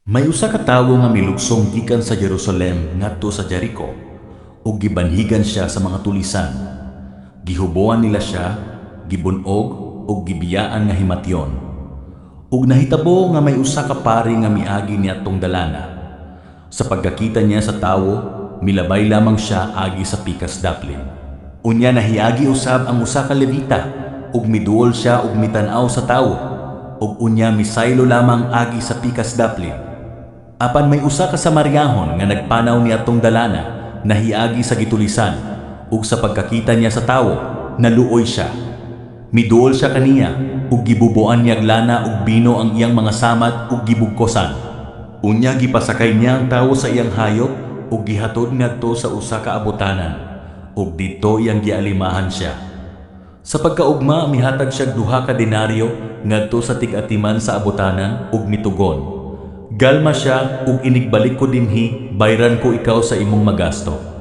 May usa ka tawo nga milugsong gikan sa Jerusalem ngadto sa Jericho, ug gibanhigan siya sa mga tulisan. Gihuboan nila siya, gibunog ug gibiyaan nga himatyon. Ug nahitabo nga may usa ka pari nga miagi niadtong dalana. Sa pagkakita niya sa tawo, milabay lamang siya agi sa pikas daplin. Unya nahiagi usab ang usa ka levita, ug miduol siya ug mitanaw sa tawo, ug unya misaylo lamang agi sa pikas daplin. Apan may usa ka Samaryahon nga nagpanaw niadtong dalana, nahiagi sa gitulisan, ug sa pagkakita niya sa tawo, naluoy siya. Miduol siya kaniya, ug gibubuan niyag lana ug bino ang iyang mga samad ug gibugkosan. Unya gipasakay niya ang tawo sa iyang hayop ug gihatod ngadto sa usa ka abutanan, ug didto iyang gialimahan siya. Sa pagkaugma mihatag siya 2 ka denaryo ngadto sa tig-atiman sa abutanan ug mitugon, "Galma siya ug inigbalik ko dinhi, bayran ko ikaw sa imong magasto."